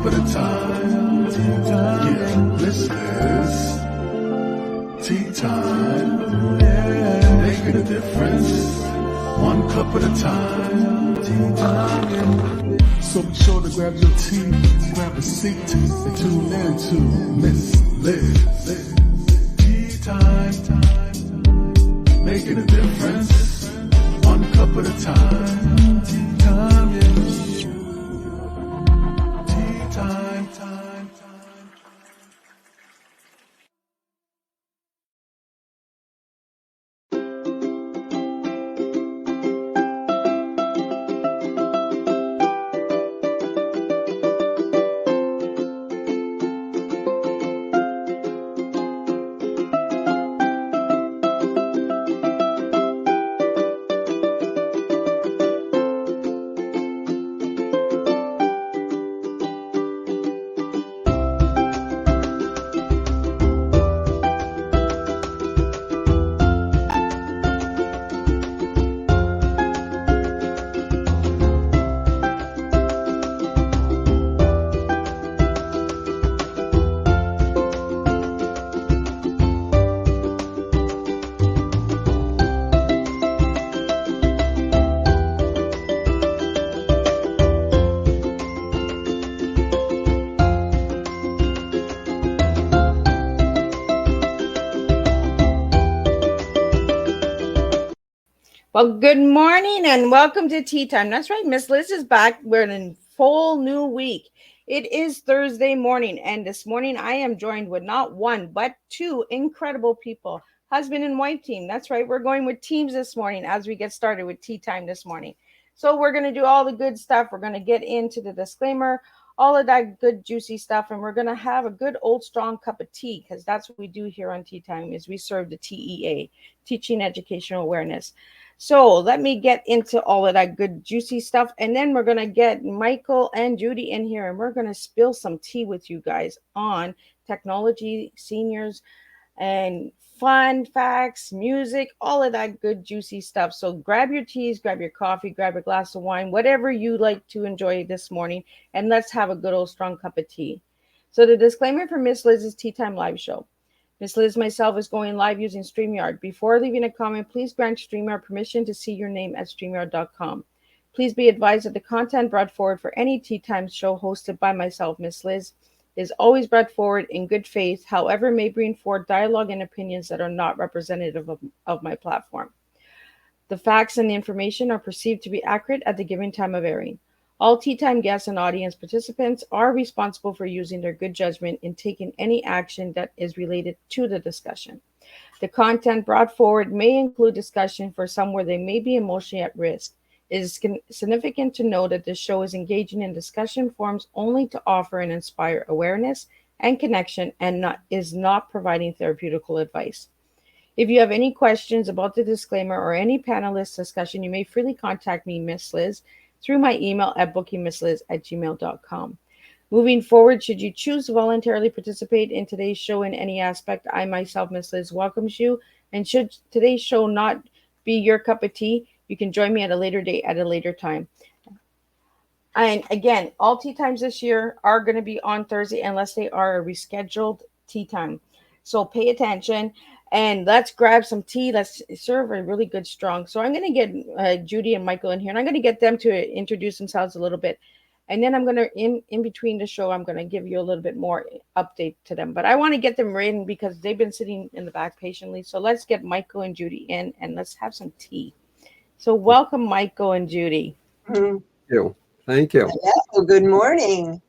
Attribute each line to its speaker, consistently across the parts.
Speaker 1: cup at a time. Tea time. Yeah, this is tea time. Yeah, making a difference. One cup at a time. Tea time. Yeah. So be sure to grab your tea, grab a seat, and tune in to Miss Liz. Tea time. Making a difference. One cup at a time. Tea time. Yeah. Tea time.
Speaker 2: Well, good morning and welcome to Tea Time. That's right, Miss Liz is back. We're in a full new week. It is Thursday morning, and this morning I am joined with not one, but two incredible people, husband and wife team. That's right, we're going with teams this morning as we get started with Tea Time this morning. So we're going to do all the good stuff. We're going to get into the disclaimer, all of that good juicy stuff, and we're going to have a good old strong cup of tea, because that's what we do here on Tea Time is we serve the TEA, Teaching Educational Awareness. So let me get into all of that good juicy stuff, and then we're going to get Michael and Judy in here, and we're going to spill some tea with you guys on technology, seniors, and fun facts, music, all of that good juicy stuff. So grab your teas, grab your coffee, grab a glass of wine, whatever you like to enjoy this morning, and let's have a good old strong cup of tea. So the disclaimer for Miss Liz's Tea Time live show. Miss Liz myself is going live using StreamYard. Before leaving a comment, please grant StreamYard permission to see your name at StreamYard.com. Please be advised that the content brought forward for any Tea Time show hosted by myself, Miss Liz, is always brought forward in good faith, however may bring forward dialogue and opinions that are not representative of my platform. The facts and the information are perceived to be accurate at the given time of airing. All Tea Time guests and audience participants are responsible for using their good judgment in taking any action that is related to the discussion. The content brought forward may include discussion for some where they may be emotionally at risk. It is significant to know that this show is engaging in discussion forums only to offer and inspire awareness and connection, and is not providing therapeutical advice. If you have any questions about the disclaimer or any panelist discussion, you may freely contact me, Miss Liz, through my email at bookingmissliz@gmail.com. Moving forward, should you choose to voluntarily participate in today's show in any aspect, I myself, Miss Liz, welcomes you. And should today's show not be your cup of tea, you can join me at a later date, at a later time. And again, all tea times this year are going to be on Thursday unless they are a rescheduled tea time. So pay attention. And let's grab some tea. Let's serve a really good strong. So I'm going to get Judy and Michael in here, and I'm going to get them to introduce themselves a little bit. And then I'm going to, in between the show, I'm going to give you a little bit more update to them. But I want to get them in because they've been sitting in the back patiently. So let's get Michael and Judy in, and let's have some tea. So welcome, Michael and Judy.
Speaker 3: Thank you. Thank you.
Speaker 4: Hello, good morning.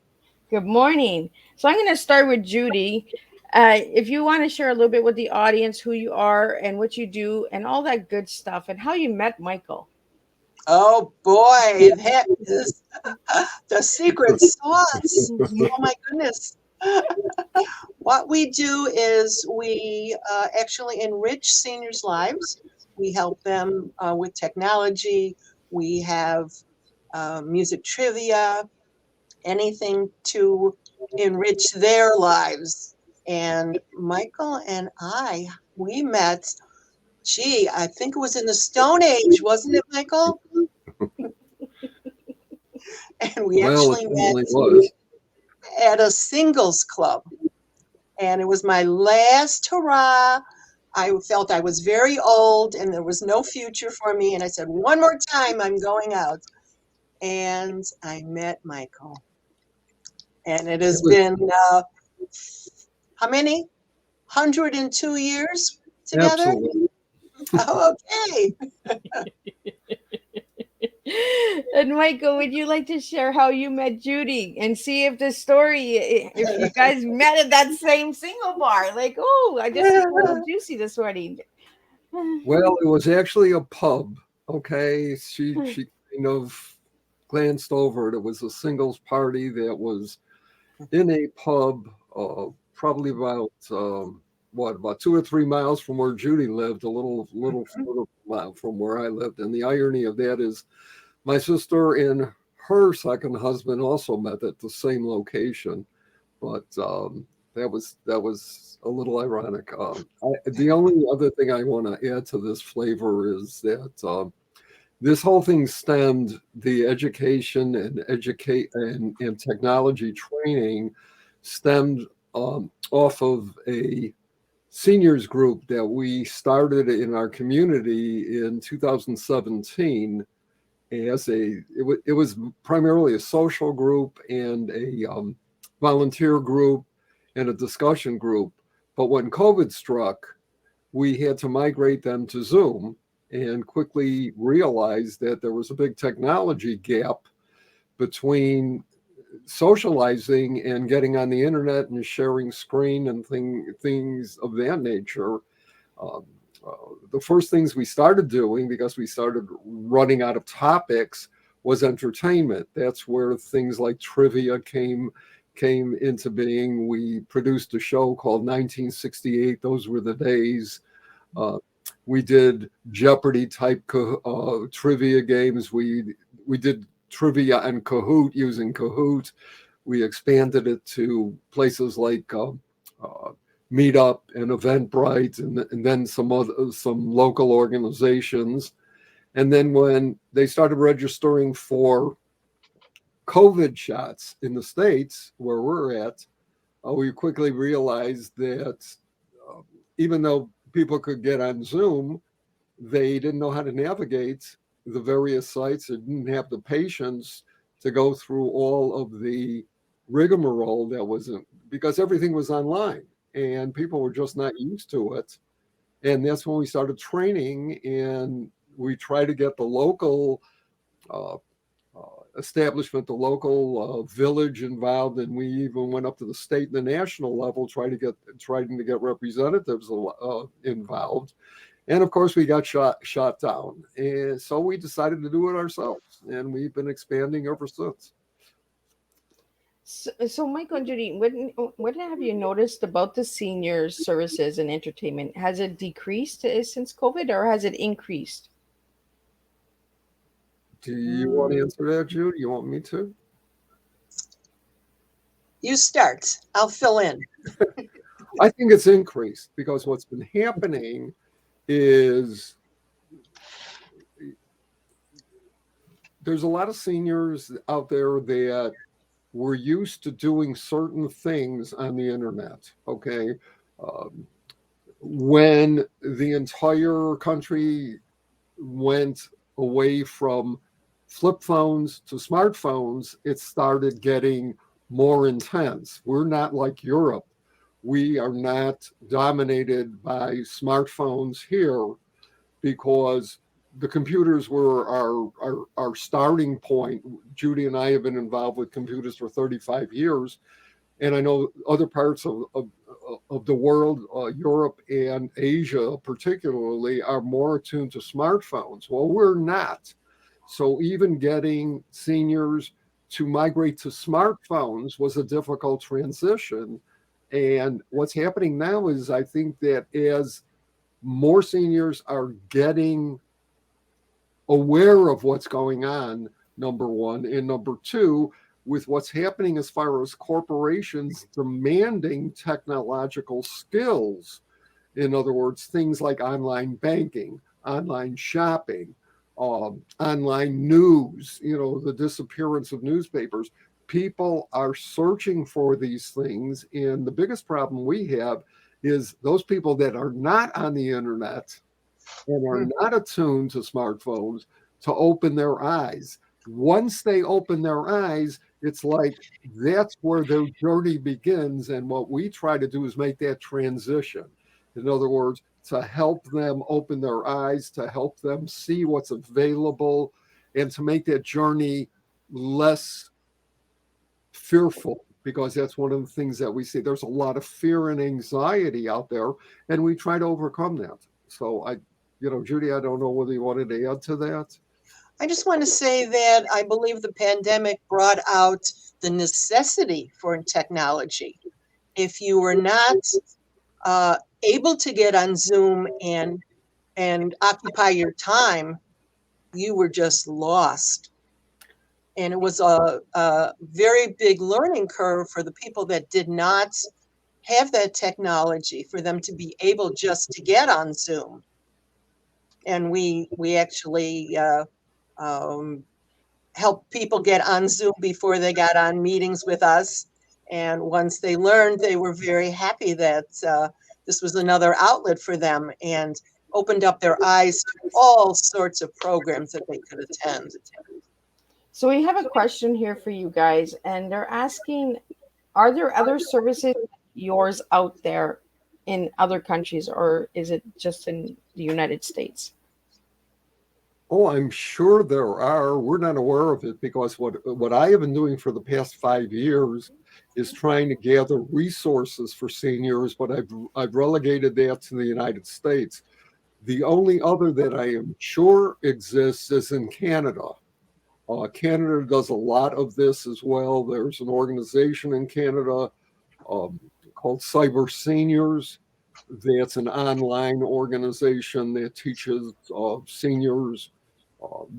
Speaker 2: Good morning. So I'm going to start with Judy. If you want to share a little bit with the audience who you are and what you do and all that good stuff and how you met Michael.
Speaker 4: Oh boy, that is the secret sauce. Oh my goodness. What we do is we actually enrich seniors' lives. We help them with technology. We have music trivia, anything to enrich their lives. And Michael and we met, I think it was in the Stone Age, wasn't it, Michael? And we actually met. at a singles club. And it was my last hurrah. I felt I was very old and there was no future for me. And I said, one more time, I'm going out. And I met Michael. And it has been, how many? 102 years together?
Speaker 3: Absolutely.
Speaker 4: Oh, okay.
Speaker 2: And Michael, would you like to share how you met Judy and see if the story, if you guys met at that same single bar? Like, oh, I just a little juicy this morning.
Speaker 3: Well, it was actually a pub. Okay, she kind of glanced over it. It was a singles party that was in a pub, probably about about 2 or 3 miles from where Judy lived, a little mile from where I lived. And the irony of that is, my sister and her second husband also met at the same location, but that was a little ironic. The only other thing I want to add to this flavor is that this whole thing stemmed, the education and technology training stemmed off of a seniors group that we started in our community in 2017. It was primarily a social group and a volunteer group and a discussion group. But when COVID struck, we had to migrate them to Zoom and quickly realized that there was a big technology gap between socializing and getting on the internet and sharing screen and things of that nature. The first things we started doing, because we started running out of topics, was entertainment. That's where things like trivia came into being. We produced a show called 1968. Those were the days. We did Jeopardy type trivia games. We did trivia and Kahoot, using Kahoot. We expanded it to places like Meetup and Eventbrite, and then some local organizations. And then when they started registering for COVID shots in the States, where we're at, we quickly realized that even though people could get on Zoom, they didn't know how to navigate the various sites. They didn't have the patience to go through all of the rigmarole that was because everything was online and people were just not used to it. And that's when we started training, and we try to get the local establishment, the local village involved, and we even went up to the state and the national level trying to get representatives involved. And of course, we got shot down, and so we decided to do it ourselves, and we've been expanding ever since.
Speaker 2: So Michael and Judy, what have you noticed about the senior services and entertainment? Has it decreased since COVID, or has it increased?
Speaker 3: Do you want to answer that, Jude? You want me to?
Speaker 4: You start. I'll fill in.
Speaker 3: I think it's increased because what's been happening is there's a lot of seniors out there that were used to doing certain things on the internet, okay? When the entire country went away from flip phones to smartphones, it started getting more intense. We're not like Europe. We are not dominated by smartphones here because the computers were our starting point. Judy and I have been involved with computers for 35 years. And I know other parts of the world, Europe and Asia particularly, are more attuned to smartphones. Well, we're not. So even getting seniors to migrate to smartphones was a difficult transition. And what's happening now is I think that as more seniors are getting aware of what's going on, number one, and number two, with what's happening as far as corporations demanding technological skills. In other words, things like online banking, online shopping, online news, the disappearance of newspapers. people are searching for these things. And the biggest problem we have is those people that are not on the internet and are not attuned to smartphones to open their eyes. Once they open their eyes, it's like that's where their journey begins. And what we try to do is make that transition. In other words, to help them open their eyes, to help them see what's available, and to make that journey less fearful, because that's one of the things that we see. There's a lot of fear and anxiety out there, and we try to overcome that. So Judy, I don't know whether you wanted to add to that.
Speaker 4: I just want to say that I believe the pandemic brought out the necessity for technology. If you were not able to get on Zoom and occupy your time, you were just lost. And it was a very big learning curve for the people that did not have that technology, for them to be able just to get on Zoom. And we actually helped people get on Zoom before they got on meetings with us. And once they learned, they were very happy that this was another outlet for them, and opened up their eyes to all sorts of programs that they could attend.
Speaker 2: So we have a question here for you guys, and they're asking, are there other services yours out there in other countries, or is it just in the United States?
Speaker 3: Oh, I'm sure there are. We're not aware of it, because what I have been doing for the past 5 years is trying to gather resources for seniors, but I've relegated that to the United States. The only other that I am sure exists is in Canada. Canada does a lot of this as well. There's an organization in Canada called Cyber Seniors. That's an online organization that teaches seniors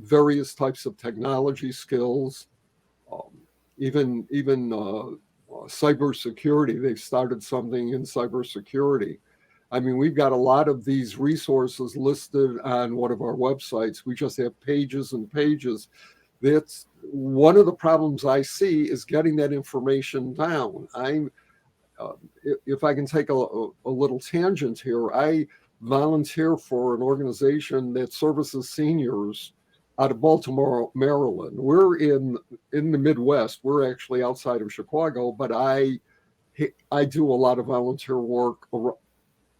Speaker 3: various types of technology skills, even cybersecurity. They've started something in cybersecurity. I mean, we've got a lot of these resources listed on one of our websites. We just have pages and pages. That's one of the problems I see, is getting that information down. If I can take a little tangent here, I volunteer for an organization that services seniors out of Baltimore, Maryland. We're in the Midwest. We're actually outside of Chicago, but I do a lot of volunteer work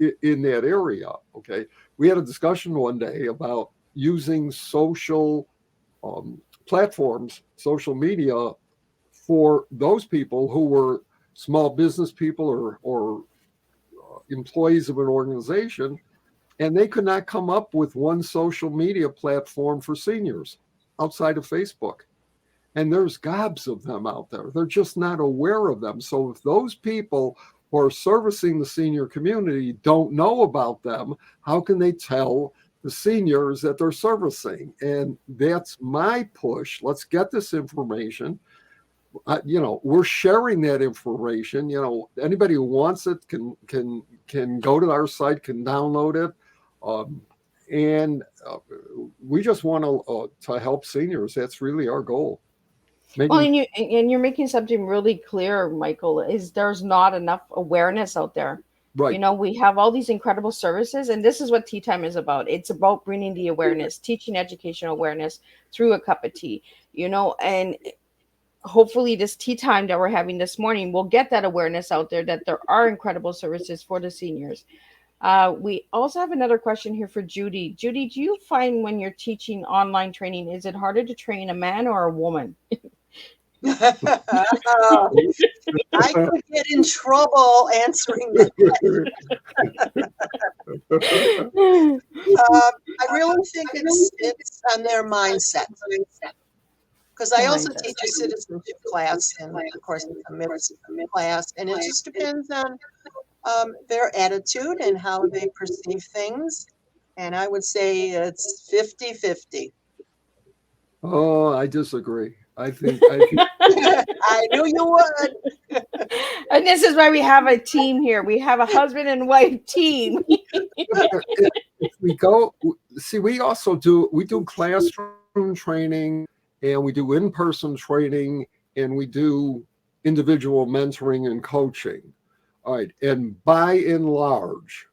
Speaker 3: in that area. Okay, we had a discussion one day about using social platforms, social media, for those people who were small business people or employees of an organization, and they could not come up with one social media platform for seniors outside of Facebook. And there's gobs of them out there. They're just not aware of them. So if those people who are servicing the senior community don't know about them, how can they tell the seniors that they're servicing? And that's my push. Let's get this information. We're sharing that information. Anybody who wants it can go to our site, can download it, and we just want to help seniors. That's really our goal.
Speaker 2: Well, and you're making something really clear, Michael, is there's not enough awareness out there.
Speaker 3: Right.
Speaker 2: We have all these incredible services, and this is what Teatime is about. It's about bringing the awareness, teaching educational awareness through a cup of tea, and hopefully this tea time that we're having this morning will get that awareness out there that there are incredible services for the seniors. We also have another question here for Judy. Judy, do you find when you're teaching online training, is it harder to train a man or a woman?
Speaker 4: I could get in trouble answering that. I really think it's on their mindset. Because I also teach a citizenship class, and of course it's a mixed class, and it just depends on their attitude and how they perceive things. And I would say it's 50-50.
Speaker 3: Oh, I disagree. I think
Speaker 4: I knew you would.
Speaker 2: And this is why we have a team here. We have a husband and wife team.
Speaker 3: If we go, see, we do classroom training, and we do in-person training, and we do individual mentoring and coaching. All right. And by and large,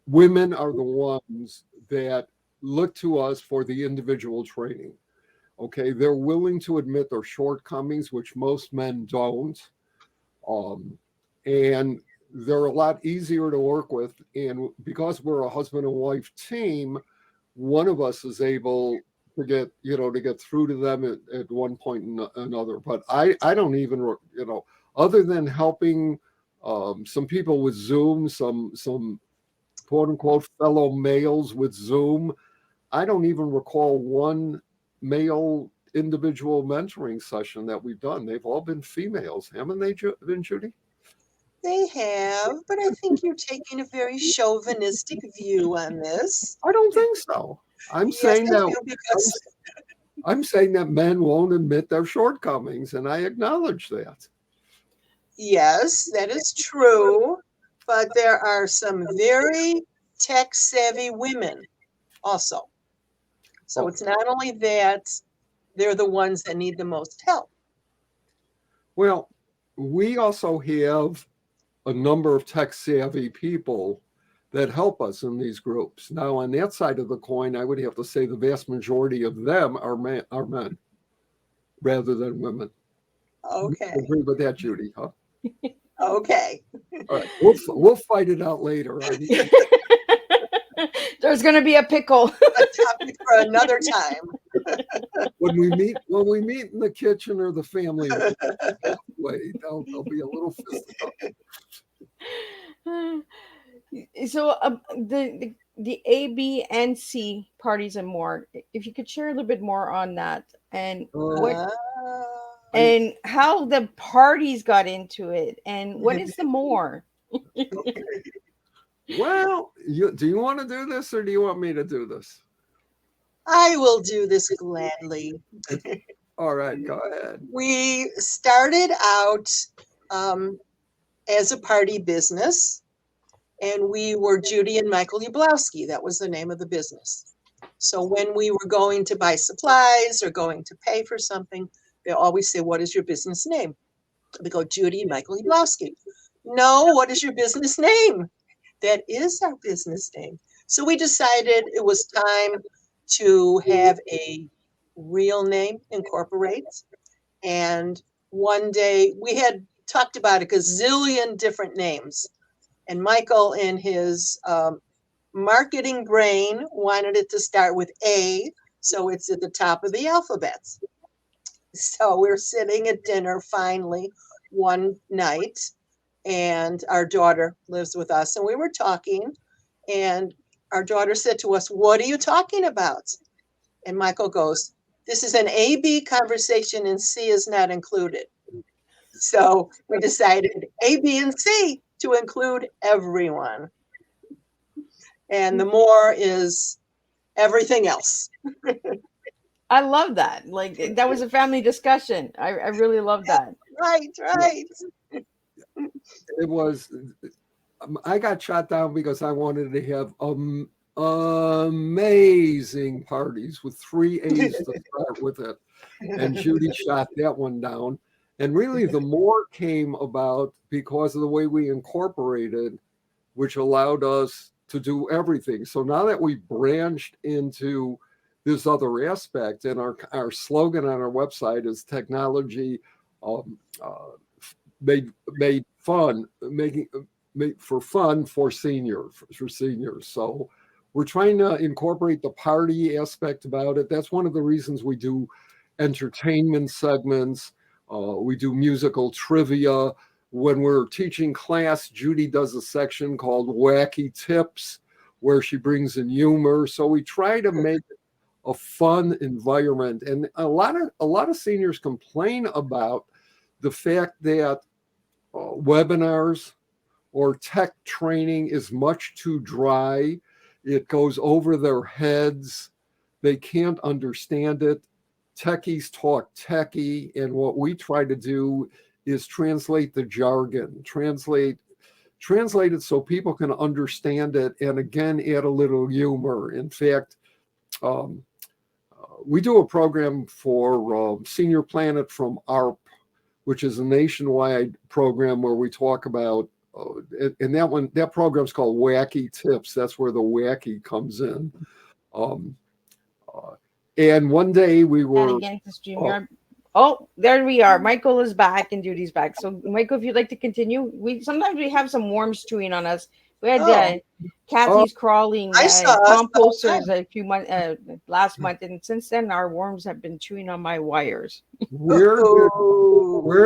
Speaker 3: women are the ones that look to us for the individual training. Okay. They're willing to admit their shortcomings, which most men don't. And they're a lot easier to work with. And because we're a husband and wife team, one of us is able to get through to them at one point and another. But I don't even, other than helping some people with Zoom, some quote unquote fellow males with Zoom, I don't even recall one male individual mentoring session that we've done. They've all been females, haven't they, been, Judy?
Speaker 4: They have, but I think you're taking a very chauvinistic view on this.
Speaker 3: I don't think so. I'm
Speaker 4: Yes,
Speaker 3: saying
Speaker 4: I
Speaker 3: that
Speaker 4: do, because
Speaker 3: I'm saying that men won't admit their shortcomings, and I acknowledge that.
Speaker 4: yes, that is true, but there are some very tech-savvy women also. So it's not only that they're the ones that need the most help.
Speaker 3: Well, we also have a number of tech-savvy people that help us in these groups. Now, on that side of the coin, I would have to say the vast majority of them are men rather than women.
Speaker 4: Okay.
Speaker 3: You agree with that, Judy, huh?
Speaker 4: Okay.
Speaker 3: All right, we'll fight it out later.
Speaker 2: There's going to be a pickle.
Speaker 4: A topic for another time.
Speaker 3: When we meet in the kitchen or the family way, there'll be a little fisticuff.
Speaker 2: So the ABnC Parties and More, if you could share a little bit more on that, and and how the parties got into it, and what is the more?
Speaker 3: Well, do you want to do this, or do you want me to do this?
Speaker 4: I will do this gladly.
Speaker 3: All right, go ahead.
Speaker 4: We started out as a party business, and we were Judy and Michael Yublosky. That was the name of the business. So when we were going to buy supplies or going to pay for something, they always say, "What is your business name?" We go, "Judy and Michael Yublosky." "No, what is your business name?" "That is our business name." So we decided it was time to have a real name, incorporate. And one day we had talked about a gazillion different names. And Michael, in his marketing brain, wanted it to start with A, so it's at the top of the alphabet. So we're sitting at dinner finally one night, and our daughter lives with us, and we were talking, and our daughter said to us, "What are you talking about?" And Michael goes, "This is an AB conversation and C is not included." So we decided ABnC to include everyone. And the more is everything else.
Speaker 2: I love that. Like, that was a family discussion. I really love that.
Speaker 4: Right.
Speaker 3: It was, I got shot down because I wanted to have amazing parties with 3 A's to start with it. And Judy shot that one down. And really the more came about because of the way we incorporated, which allowed us to do everything. So now that we branched into this other aspect, and our slogan on our website is technology made fun, for fun for seniors. So we're trying to incorporate the party aspect about it. That's one of the reasons we do entertainment segments. We do musical trivia. When we're teaching class, Judy does a section called Wacky Tips, where she brings in humor. So we try to make it a fun environment. And a lot of seniors complain about the fact that webinars or tech training is much too dry. It goes over their heads. They can't understand it. Techies talk techie, and what we try to do is translate the jargon, translate it so people can understand it, and again, add a little humor. In fact, we do a program for Senior Planet from ARP, which is a nationwide program where we talk about, and that program's called Wacky Tips. That's where the wacky comes in. And one day we were.
Speaker 2: And again, to StreamYard. Oh, there we are. Michael is back and Judy's back. So, Michael, if you'd like to continue, sometimes we have some worms chewing on us. We had Kathy's crawling composters a few months last month, and since then our worms have been chewing on my wires.
Speaker 3: Where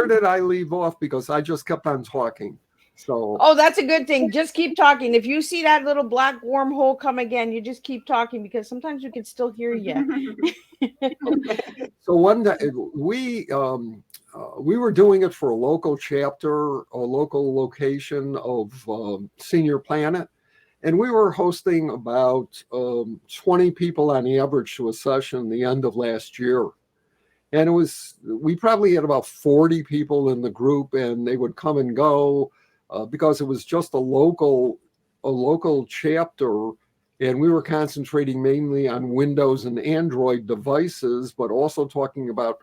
Speaker 3: did I leave off? Because I just kept on talking. So
Speaker 2: that's a good thing. Just keep talking. If you see that little black wormhole come again, you just keep talking because sometimes we can still hear you.
Speaker 3: So one day we were doing it for a local chapter, a local location of Senior Planet, and we were hosting about 20 people on average to a session the end of last year. And we probably had about 40 people in the group, and they would come and go because it was just a local chapter. And we were concentrating mainly on Windows and Android devices, but also talking about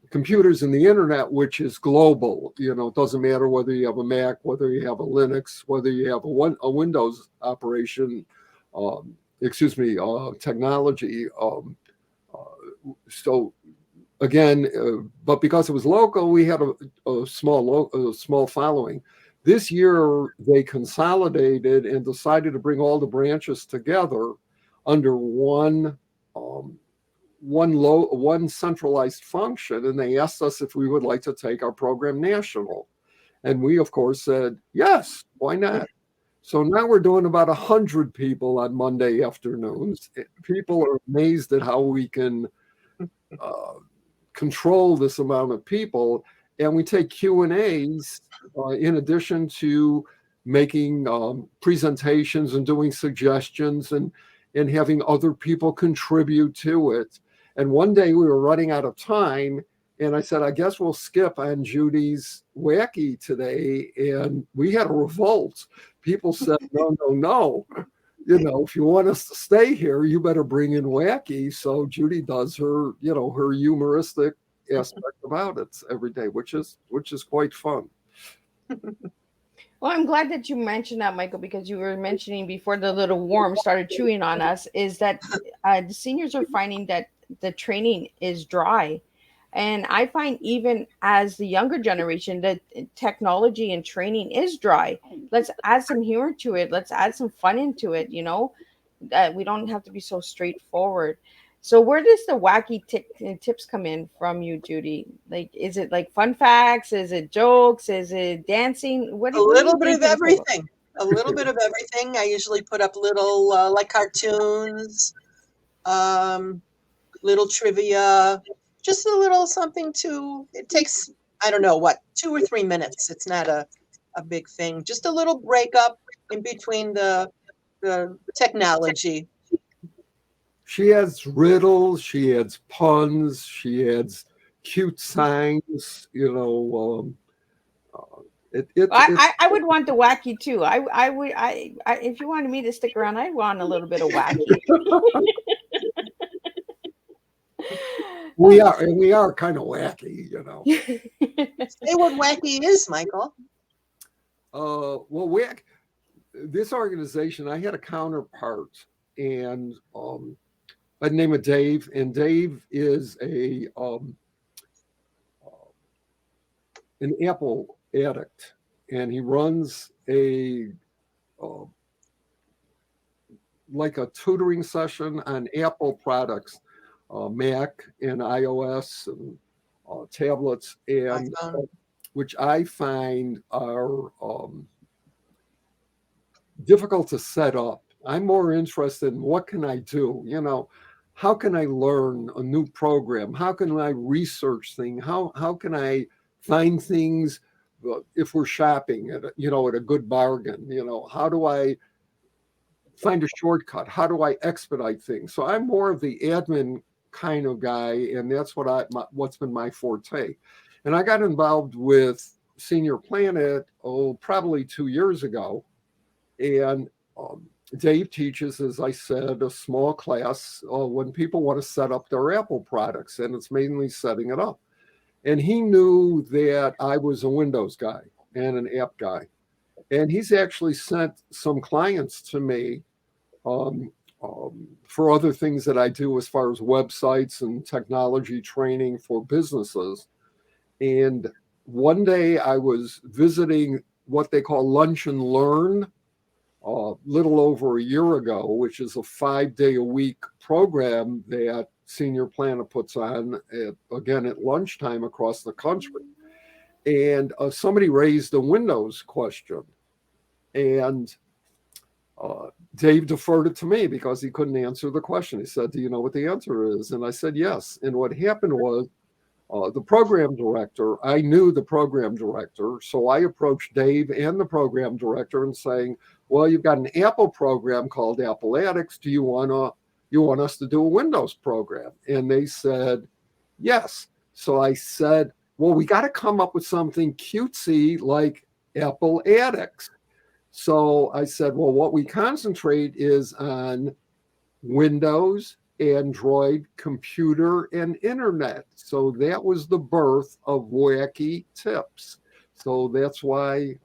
Speaker 3: computers and the internet, which is global. It doesn't matter whether you have a Mac, whether you have a Linux, whether you have a Windows operation, technology. So again, but because it was local, we had a small following. This year, they consolidated and decided to bring all the branches together under one centralized function, and they asked us if we would like to take our program national, and we, of course, said yes. Why not? So now we're doing about 100 people on Monday afternoons. People are amazed at how we can control this amount of people, and we take Q&As. In addition to making presentations and doing suggestions and having other people contribute to it. And one day we were running out of time, and I said, I guess we'll skip on Judy's wacky today. And we had a revolt. People said, no. If you want us to stay here, you better bring in wacky. So Judy does her humoristic aspect about it every day, which is quite fun.
Speaker 2: Well, I'm glad that you mentioned that, Michael, because you were mentioning before the little worm started chewing on us, is that the seniors are finding that the training is dry. And I find even as the younger generation, that technology and training is dry. Let's add some humor to it. Let's add some fun into it, that we don't have to be so straightforward. So where does the wacky tips come in from you, Judy? Like, is it like fun facts? Is it jokes? Is it dancing?
Speaker 4: A little bit of everything. A little bit of everything. I usually put up little like cartoons, little trivia, just a little something it takes, I don't know what, 2 or 3 minutes. It's not a big thing. Just a little breakup in between the technology.
Speaker 3: She adds riddles, she adds puns, she adds cute signs, I
Speaker 2: would want the wacky too. I would if you wanted me to stick around, I'd want a little bit of wacky.
Speaker 3: We are kind of wacky,
Speaker 4: Say what wacky is, Michael.
Speaker 3: Well, this organization, I had a counterpart, and by the name of Dave, and Dave is an Apple addict, and he runs like a tutoring session on Apple products, Mac and iOS and tablets, and which I find are difficult to set up. I'm more interested in what can I do, how can I learn a new program? How can I research things? How can I find things if we're shopping at a good bargain? How do I find a shortcut? How do I expedite things? So I'm more of the admin kind of guy, and that's what's been my forte. And I got involved with Senior Planet probably 2 years ago, and Dave teaches, as I said, a small class when people want to set up their Apple products, and it's mainly setting it up. And he knew that I was a Windows guy and an app guy. And he's actually sent some clients to me for other things that I do as far as websites and technology training for businesses. And one day I was visiting what they call Lunch and Learn little over a year ago, which is a 5-day-a-week program that Senior Planner puts on, again, at lunchtime across the country. And somebody raised a Windows question. And Dave deferred it to me because he couldn't answer the question. He said, "Do you know what the answer is?" And I said, "Yes." And what happened was the program director, I knew the program director, so I approached Dave and the program director and saying, "Well, you've got an Apple program called Apple Addicts. Do you want us to do a Windows program?" And they said, "Yes." So I said, "Well, we got to come up with something cutesy like Apple Addicts." So I said, "Well, what we concentrate is on Windows, Android, computer, and internet." So that was the birth of Wacky Tips. So that's why,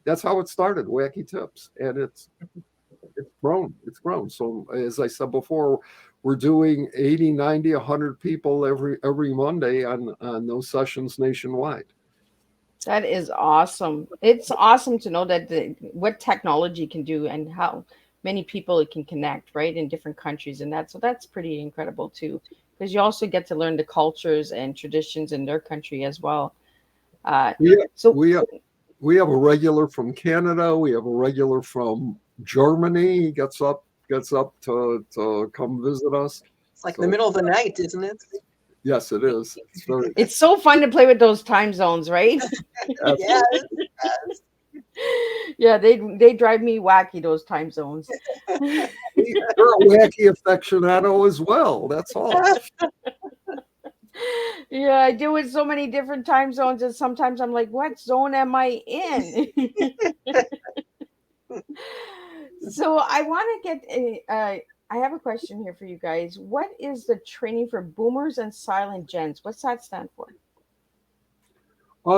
Speaker 3: that's how it started, Wacky Tips. And it's grown. It's grown. So as I said before, we're doing 80, 90, 100 people every Monday on those sessions nationwide.
Speaker 2: That is awesome. It's awesome to know that what technology can do and how many people it can connect, right, in different countries. And that's pretty incredible too, because you also get to learn the cultures and traditions in their country as well.
Speaker 3: We have a regular from Canada. We have a regular from Germany. He gets up to come visit us.
Speaker 4: It's like the middle of the night, isn't it?
Speaker 3: Yes, it is.
Speaker 2: It's so fun to play with those time zones, right?
Speaker 4: Yes.
Speaker 2: Yeah, they drive me wacky, those time zones.
Speaker 3: You're a wacky aficionado as well. That's all.
Speaker 2: Yeah, I do it so many different time zones, and sometimes I'm like, what zone am I in? So I want to get I have a question here for you guys. What is the training for boomers and silent gens? What's that stand for?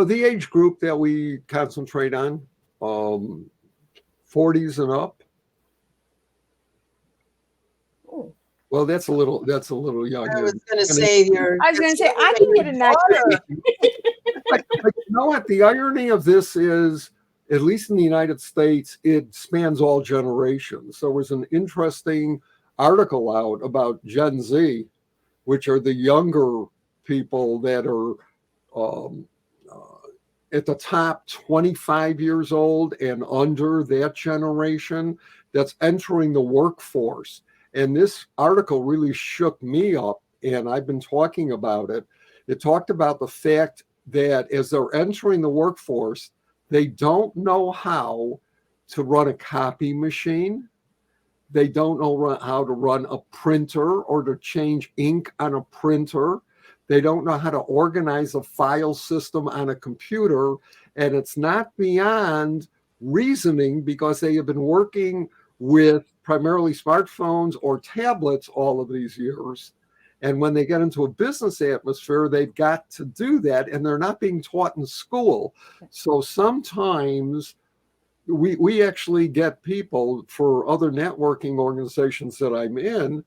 Speaker 3: The age group that we concentrate on, 40s and up.
Speaker 2: Oh.
Speaker 3: Well, that's a little young.
Speaker 4: I was going to say
Speaker 2: I can get in that.
Speaker 3: But you know what? The irony of this is, at least in the United States, it spans all generations. There was an interesting article out about Gen Z, which are the younger people that are at the top 25 years old and under, that generation that's entering the workforce. And this article really shook me up, and I've been talking about it. It talked about the fact that as they're entering the workforce, they don't know how to run a copy machine. They don't know how to run a printer or to change ink on a printer. They don't know how to organize a file system on a computer. And it's not beyond reasoning, because they have been working with primarily smartphones or tablets all of these years. And when they get into a business atmosphere, they've got to do that, and they're not being taught in school. So sometimes we actually get people for other networking organizations that I'm in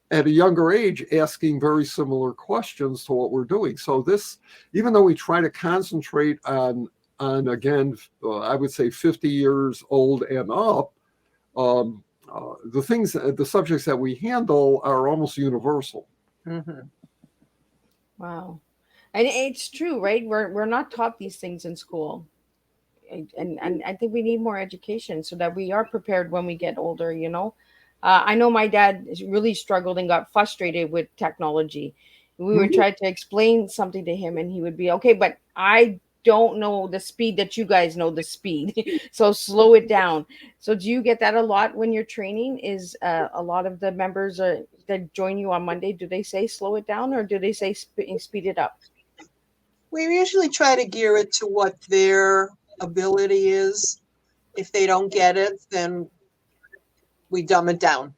Speaker 3: at a younger age asking very similar questions to what we're doing. So this, even though we try to concentrate on again, I would say 50 years old and up, the subjects that we handle are almost universal.
Speaker 4: Mm-hmm.
Speaker 2: Wow. And it's true, right? We're not taught these things in school. And I think we need more education so that we are prepared when we get older, you know. I know my dad really struggled and got frustrated with technology. We would try to explain something to him, and he would be, okay, but I don't know the speed that you guys know the speed. So slow it down. So do you get that a lot when you're training? Is a lot of the members that join you on Monday, do they say slow it down, or do they say speed it up?
Speaker 4: We usually try to gear it to what their ability is. If they don't get it, then we dumb it down.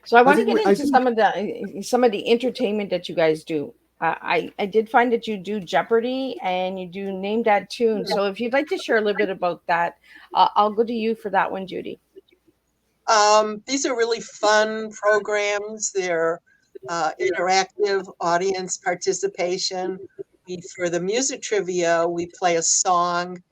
Speaker 2: So I want to get into some of the entertainment that you guys do. I did find that you do Jeopardy and you do Name That Tune. So if you'd like to share a little bit about that, I'll go to you for that one, Judy.
Speaker 4: These are really fun programs. They're interactive audience participation. For the music trivia, we play a song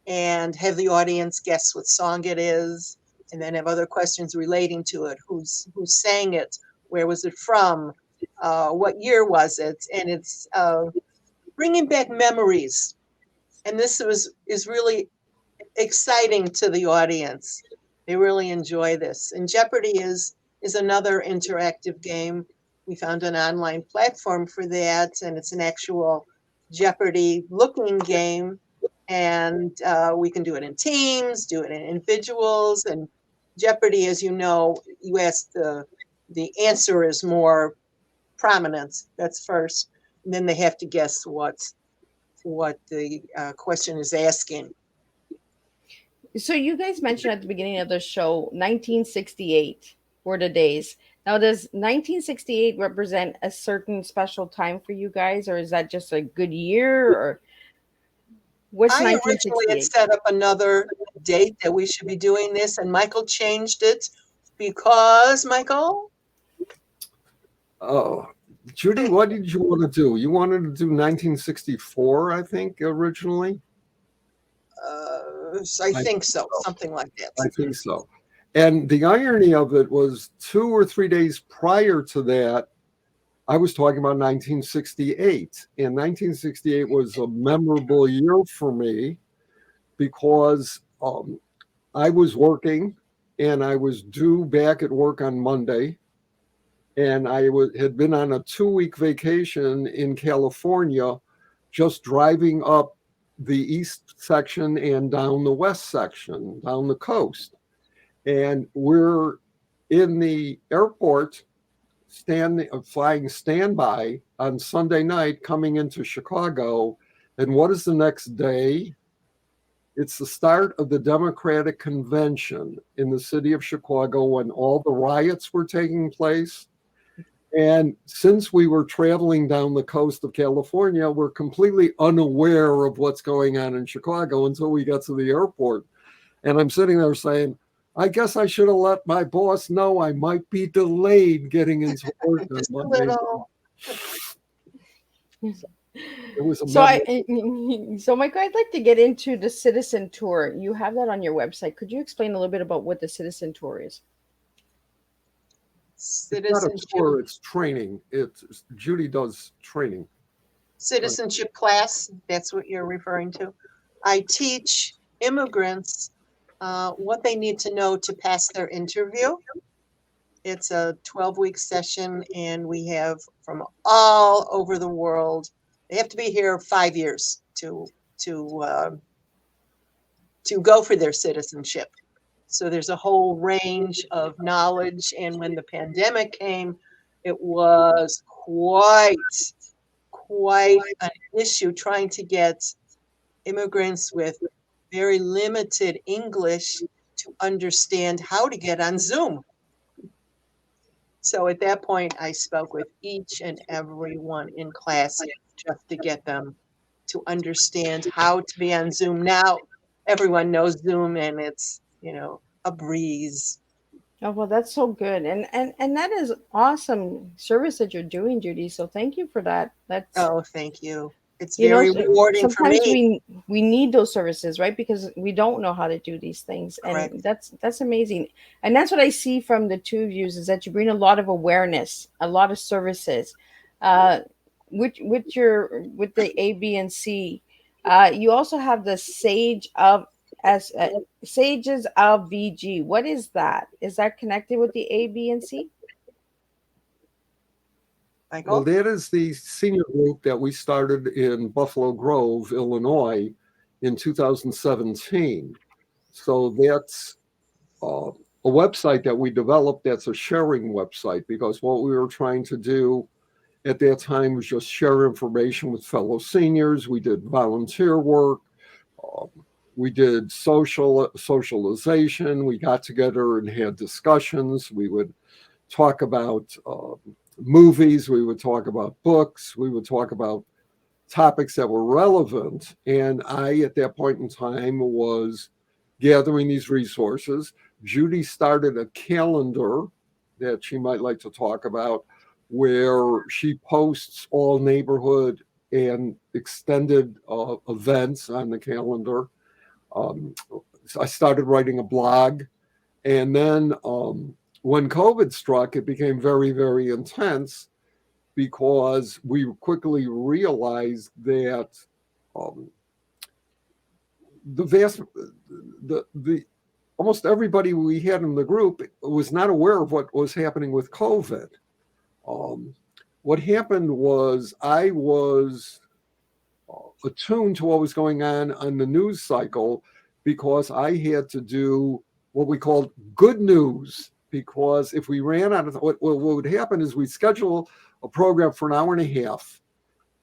Speaker 4: and have the audience guess what song it is, and then have other questions relating to it. Who sang it? Where was it from? What year was it? And it's bringing back memories. And this is really exciting to the audience. They really enjoy this. And Jeopardy is another interactive game. We found an online platform for that, and it's an actual Jeopardy looking game. And we can do it in teams, do it in individuals. And Jeopardy, as you know, you ask the answer is more prominent. That's first. And then they have to guess what the question is asking.
Speaker 2: So you guys mentioned at the beginning of the show 1968 were the days. Now, does 1968 represent a certain special time for you guys, or is that just a good year, or what's
Speaker 4: I originally had
Speaker 2: 1968?
Speaker 4: set up another date that we should be doing this, and Michael changed it because, Michael?
Speaker 3: Oh, Judy, what did you want to do? You wanted to do 1964, I think, originally?
Speaker 4: I think so, something like that.
Speaker 3: I think so. And the irony of it was 2 or 3 days prior to that, I was talking about 1968. And 1968 was a memorable year for me because I was working and I was due back at work on Monday. And I had been on a 2-week vacation in California, just driving up the east section and down the west section, down the coast. And we're in the airport, flying standby on Sunday night, coming into Chicago. And what is the next day? It's the start of the Democratic Convention in the city of Chicago when all the riots were taking place. And since we were traveling down the coast of California, we're completely unaware of what's going on in Chicago until we got to the airport. And I'm sitting there saying, I guess I should have let my boss know I might be delayed getting into work on Monday. It was
Speaker 2: So Michael, I'd like to get into the Citizen Tour. You have that on your website. Could you explain a little bit about what the Citizen Tour is?
Speaker 3: It's not a tour, it's training. Judy does training.
Speaker 4: Citizenship class, that's what you're referring to. I teach immigrants what they need to know to pass their interview. It's a 12-week session, and we have from all over the world. They have to be here 5 years to go for their citizenship. So there's a whole range of knowledge. And when the pandemic came, it was quite an issue trying to get immigrants with very limited English to understand how to get on Zoom. So at that point, I spoke with each and every one in class just to get them to understand how to be on Zoom. Now everyone knows Zoom, and it's, a breeze.
Speaker 2: Oh, well, that's so good. And that is awesome service that you're doing, Judy. So thank you for that.
Speaker 4: Oh, thank you. It's very rewarding for me.
Speaker 2: Sometimes we need those services, right? Because we don't know how to do these things. And that's amazing. And that's what I see from the two of you is that you bring a lot of awareness, a lot of services. With the ABnC, you also have the SAGESofBG. What is that? Is that connected with the ABnC?
Speaker 4: Michael?
Speaker 3: Well, that is the senior group that we started in Buffalo Grove, Illinois, in 2017. So that's a website that we developed that's a sharing website, because what we were trying to do at that time was just share information with fellow seniors. We did volunteer work. We did socialization. We got together and had discussions. We would talk about movies. We would talk about books. We would talk about topics that were relevant. And I, at that point in time, was gathering these resources. Judy started a calendar that she might like to talk about, where she posts all neighborhood and extended events on the calendar. So I started writing a blog. And then when COVID struck, it became very, very intense, because we quickly realized that the almost everybody we had in the group was not aware of what was happening with COVID. What happened was I was attuned to what was going on the news cycle, because I had to do what we called good news. Because if we ran out of what would happen is we'd schedule a program for an hour and a half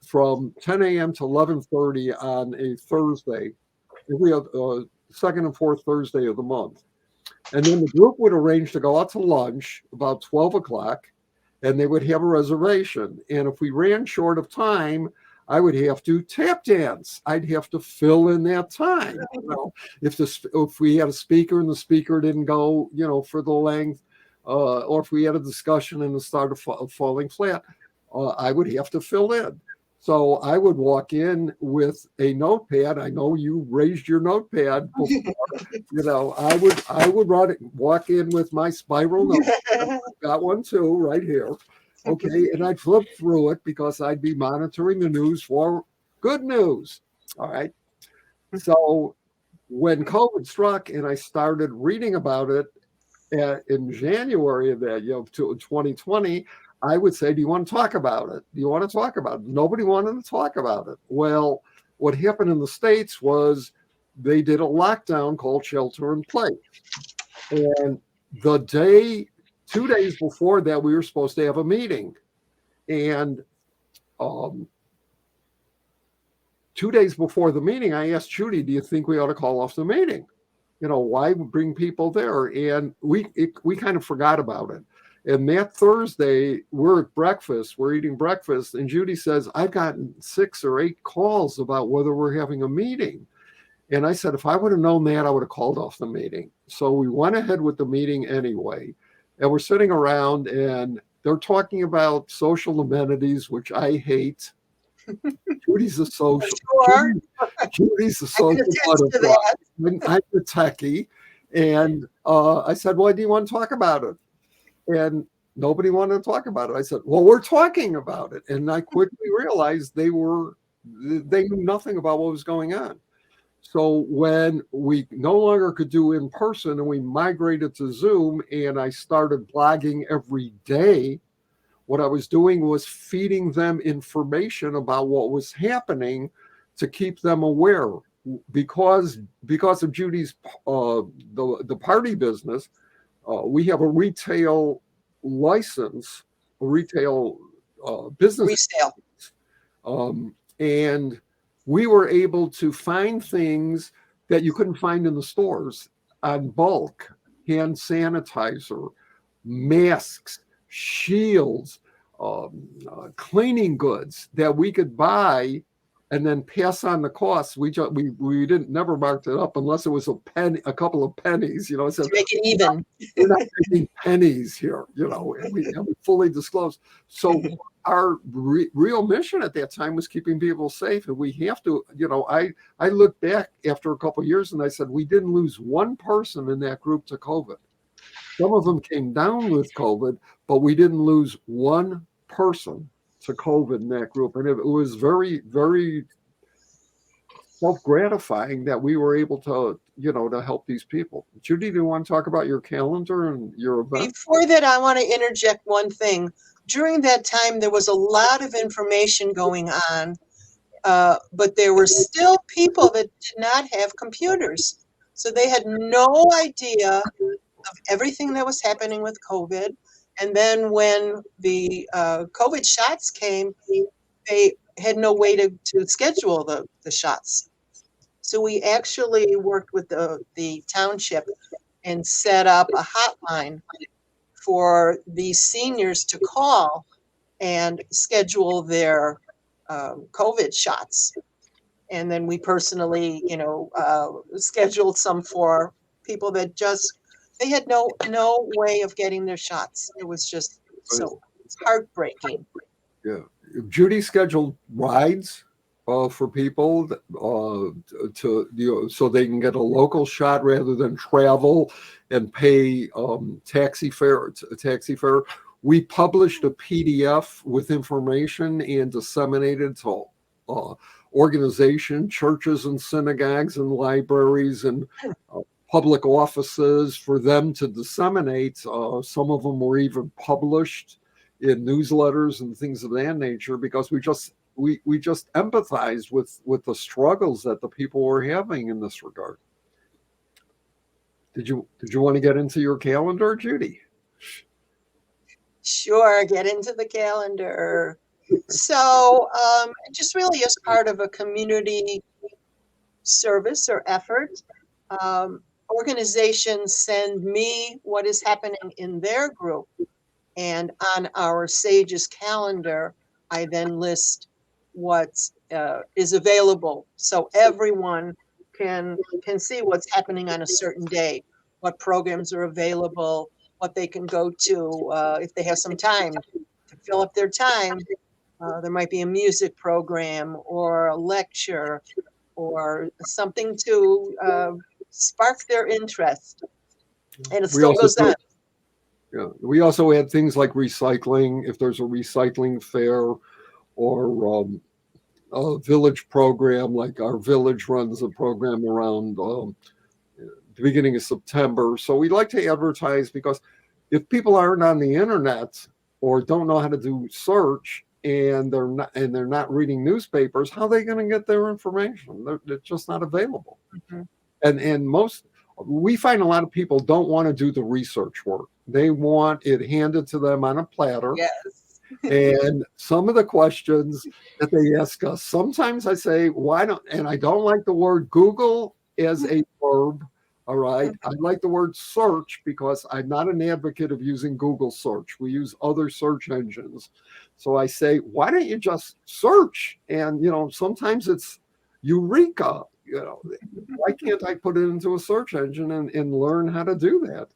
Speaker 3: from 10 a.m. to 11:30 on a Thursday, every second and fourth Thursday of the month. And then the group would arrange to go out to lunch about 12 o'clock, and they would have a reservation. And if we ran short of time, I would have to tap dance. I'd have to fill in that time. If we had a speaker and the speaker didn't go, for the length, or if we had a discussion and it started falling flat, I would have to fill in. So I would walk in with a notepad. I know you raised your notepad before. I would walk in with my spiral notepad. Got one too, right here. Okay, and I'd flip through it because I'd be monitoring the news for good news. All right. So when COVID struck and I started reading about it in January of that, 2020, I would say, do you want to talk about it? Do you want to talk about it? Nobody wanted to talk about it. Well, what happened in the States was they did a lockdown called shelter in place. And 2 days before that, we were supposed to have a meeting. And 2 days before the meeting, I asked Judy, do you think we ought to call off the meeting? Why bring people there? And we kind of forgot about it. And that Thursday, we're at breakfast, we're eating breakfast, and Judy says, I've gotten 6 or 8 calls about whether we're having a meeting. And I said, if I would have known that, I would have called off the meeting. So we went ahead with the meeting anyway. And we're sitting around and they're talking about social amenities, which I hate. Judy's a social.
Speaker 4: Sure.
Speaker 3: Judy's a social butterfly. I'm the techie. And I said, well, do you want to talk about it? And nobody wanted to talk about it. I said, well, we're talking about it. And I quickly realized they knew nothing about what was going on. So when we no longer could do in person and we migrated to Zoom and I started blogging every day, what I was doing was feeding them information about what was happening to keep them aware. Because of Judy's the party business, we have a retail license, a retail business.
Speaker 4: Resale.
Speaker 3: And we were able to find things that you couldn't find in the stores on bulk: hand sanitizer, masks, shields, cleaning goods that we could buy and then pass on the costs. We didn't never marked it up unless it was a couple of pennies. It said,
Speaker 4: to make it even.
Speaker 3: We're not making pennies here, and we fully disclosed. So our real mission at that time was keeping people safe, and we have to. I look back after a couple of years and I said we didn't lose one person in that group to COVID. Some of them came down with COVID, but we didn't lose one person to COVID in that group. And it was very, very self-gratifying that we were able to, to help these people. Judy, do you want to talk about your calendar and your event?
Speaker 4: Before that, I want to interject one thing. During that time, there was a lot of information going on, but there were still people that did not have computers. So they had no idea of everything that was happening with COVID. And then when the COVID shots came, they had no way to schedule the shots. So we actually worked with the township and set up a hotline for these seniors to call and schedule their COVID shots. And then we personally, scheduled some for people that they had no way of getting their shots. It was just so heartbreaking.
Speaker 3: Yeah. Judy scheduled rides for people so they can get a local shot rather than travel and pay taxi fare. We published a PDF with information and disseminated to organizations, churches and synagogues and libraries and public offices for them to disseminate. Some of them were even published in newsletters and things of that nature, because we just empathized with the struggles that the people were having in this regard. Did you want to get into your calendar, Judy?
Speaker 4: Sure, get into the calendar. So just really as part of a community service or effort, organizations send me what is happening in their group. And on our SAGES calendar, I then list what is available. So everyone can see what's happening on a certain day, what programs are available, what they can go to if they have some time to fill up their time. There might be a music program or a lecture or something to spark their interest. And it still goes on.
Speaker 3: Yeah, we also had things like recycling, if there's a recycling fair, or a village program, like our village runs a program around the beginning of September. So we like to advertise, because if people aren't on the internet or don't know how to do search and they're not reading newspapers, how are they going to get their information? They're just not available. Mm-hmm. And we find a lot of people don't want to do the research work. They want it handed to them on a platter.
Speaker 4: Yes.
Speaker 3: And some of the questions that they ask us, sometimes I say, why don't, and I don't like the word Google as a verb. All right. I like the word search, because I'm not an advocate of using Google search. We use other search engines. So I say, why don't you just search? And, sometimes it's eureka. Why can't I put it into a search engine and learn how to do that?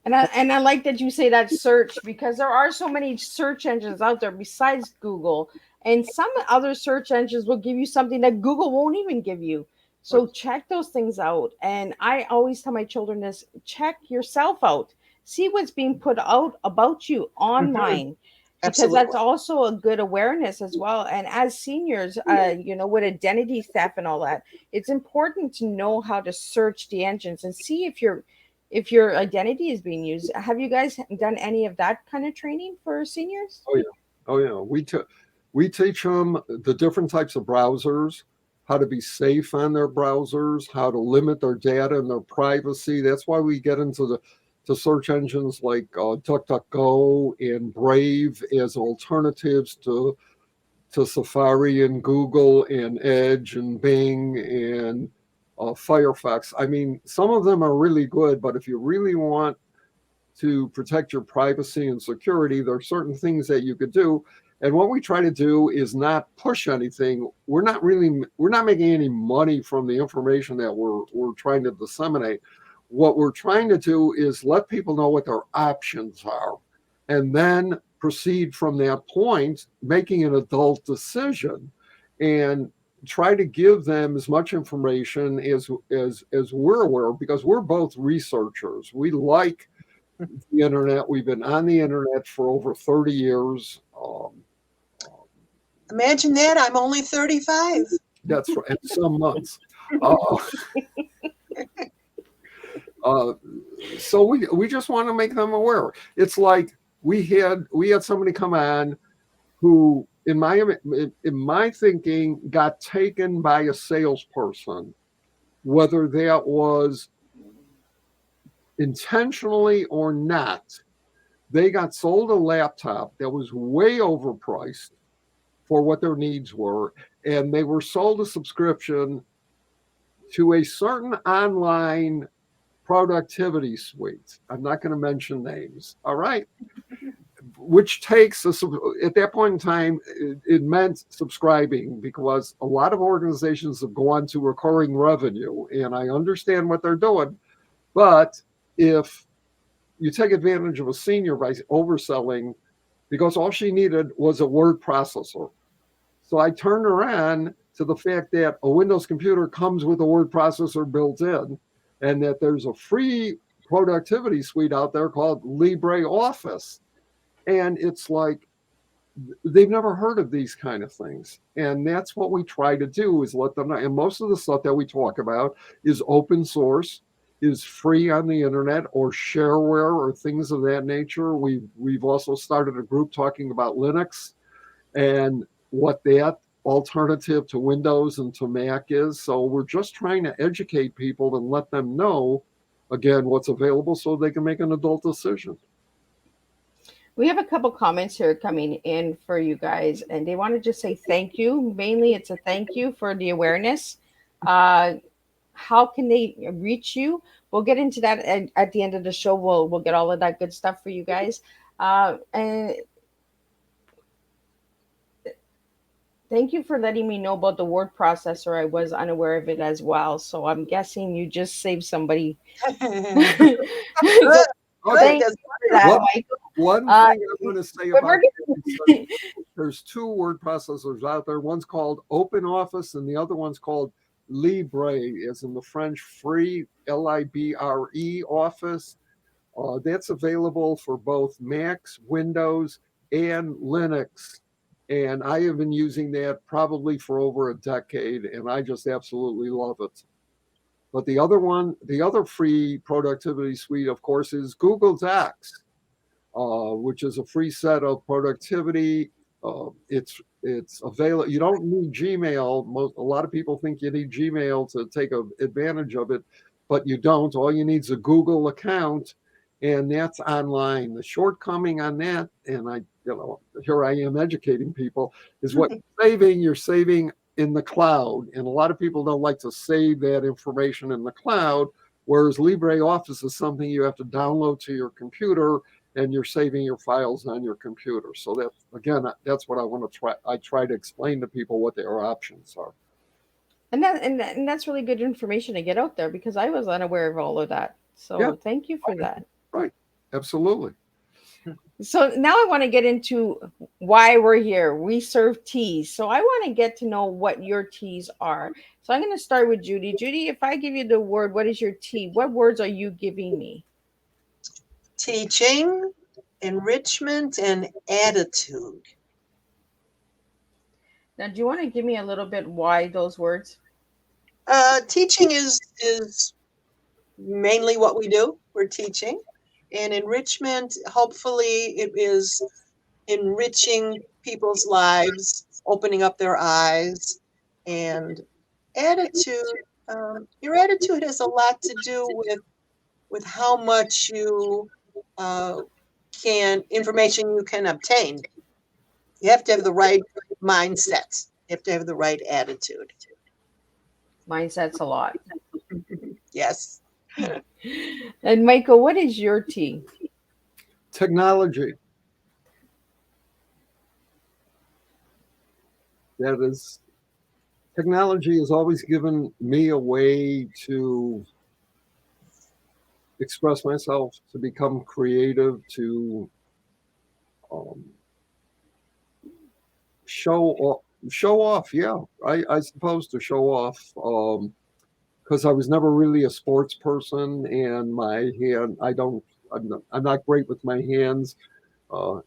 Speaker 2: And I like that you say that search, because there are so many search engines out there besides Google, and some other search engines will give you something that Google won't even give you. So check those things out. And I always tell my children this: check yourself out, see what's being put out about you online. Mm-hmm. Because that's also a good awareness as well. And as seniors, with identity theft and all that, it's important to know how to search the engines and see if your identity is being used. Have you guys done any of that kind of training for seniors?
Speaker 3: Oh yeah. We teach them the different types of browsers, how to be safe on their browsers, how to limit their data and their privacy. That's why we get into to search engines like DuckDuckGo and Brave as alternatives to Safari and Google and Edge and Bing and Firefox. I mean, some of them are really good, but if you really want to protect your privacy and security, there are certain things that you could do. And what we try to do is not push anything. We're not making any money from the information that we're trying to disseminate. What we're trying to do is let people know what their options are, and then proceed from that point, making an adult decision, and try to give them as much information as we're aware, because we're both researchers. We like the internet. We've been on the internet for over 30 years.
Speaker 4: Imagine that. I'm only 35.
Speaker 3: That's right. And some months. So we just want to make them aware. It's like we had somebody come on who, in my thinking, got taken by a salesperson, whether that was intentionally or not. They got sold a laptop that was way overpriced for what their needs were, and they were sold a subscription to a certain online productivity suite. I'm not going to mention names. All right. Which takes us, at that point in time, it meant subscribing, because a lot of organizations have gone to recurring revenue, and I understand what they're doing. But if you take advantage of a senior by overselling, because all she needed was a word processor. So I turned her on to the fact that a Windows computer comes with a word processor built in, and that there's a free productivity suite out there called LibreOffice. And it's like, they've never heard of these kind of things. And that's what we try to do, is let them know. And most of the stuff that we talk about is open source, is free on the internet, or shareware, or things of that nature. We've also started a group talking about Linux and what that alternative to Windows and to Mac is. So we're just trying to educate people and let them know, again, what's available so they can make an adult decision.
Speaker 2: We have a couple comments here coming in for you guys, and they want to just say thank you. Mainly, it's a thank you for the awareness. How can they reach you? We'll get into that at the end of the show. We'll get all of that good stuff for you guys. And thank you for letting me know about the word processor. I was unaware of it as well. So I'm guessing you just saved somebody.
Speaker 4: Good.
Speaker 2: Thank you for that, Michael.
Speaker 3: One thing I want to say about it, there's two word processors out there. One's called OpenOffice, and the other one's called Libre, as in the French free, Libre office. That's available for both Macs, Windows, and Linux. And I have been using that probably for over a decade, and I just absolutely love it. But the other free productivity suite, of course, is Google Docs, which is a free set of productivity. It's available. You don't need Gmail. A lot of people think you need Gmail to take advantage of it, but you don't. All you need is a Google account, and that's online. The shortcoming on that, and here I am educating people, is what you're saving in the cloud. And a lot of people don't like to save that information in the cloud, whereas LibreOffice is something you have to download to your computer, and you're saving your files on your computer. So that's what I want to try. I try to explain to people what their options are.
Speaker 2: And that's really good information to get out there, because I was unaware of all of that. So yeah. Thank you for that.
Speaker 3: Right. Absolutely.
Speaker 2: So now I want to get into why we're here. We serve teas. So I want to get to know what your teas are. So I'm going to start with Judy. Judy, if I give you the word, what is your tea? What words are you giving me?
Speaker 4: Teaching, enrichment, and attitude.
Speaker 2: Now, do you want to give me a little bit why those words?
Speaker 4: Teaching is mainly what we do. We're teaching. And enrichment, hopefully it is enriching people's lives, opening up their eyes. And attitude, your attitude has a lot to do with how much information you can obtain. You have to have the right mindset. You have to have the right attitude.
Speaker 2: Mindset's a lot.
Speaker 4: Yes.
Speaker 2: And Michael, what is your tea?
Speaker 3: Technology. Technology has always given me a way to express myself, to become creative, to show off. Yeah, I suppose, to show off. Because I was never really a sports person, and I'm not great with my hands.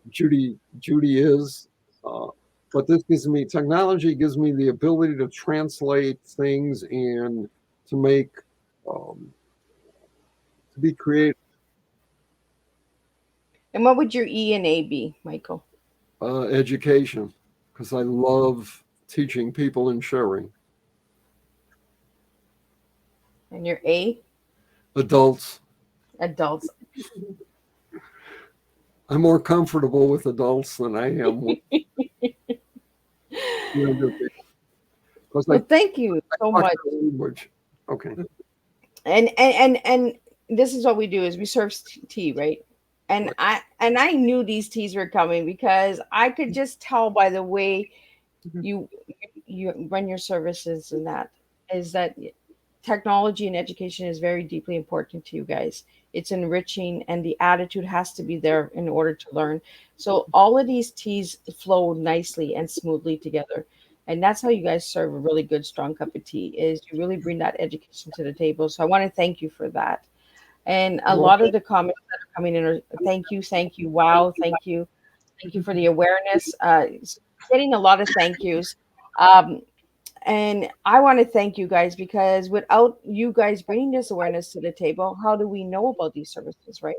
Speaker 3: Judy is, but technology gives me the ability to translate things and to make, to be creative.
Speaker 2: And what would your E and A be, Michael?
Speaker 3: Education, because I love teaching people and sharing.
Speaker 2: And your A?
Speaker 3: Adults.
Speaker 2: Adults.
Speaker 3: I'm more comfortable with adults than I am with younger people.
Speaker 2: Well, thank you so much.
Speaker 3: Language. Okay.
Speaker 2: And this is what we do is we serve tea, right? And I knew these teas were coming because I could just tell by the way you you run your services, and that is that technology and education is very deeply important to you guys. It's enriching, and the attitude has to be there in order to learn. So all of these teas flow nicely and smoothly together. And that's how you guys serve a really good, strong cup of tea, is you really bring that education to the table. So I want to thank you for that. And a lot of the comments that are coming in are thank you, wow, thank you for the awareness. Getting a lot of thank yous. Um, and I want to thank you guys, because without you guys bringing this awareness to the table, how do we know about these services, right?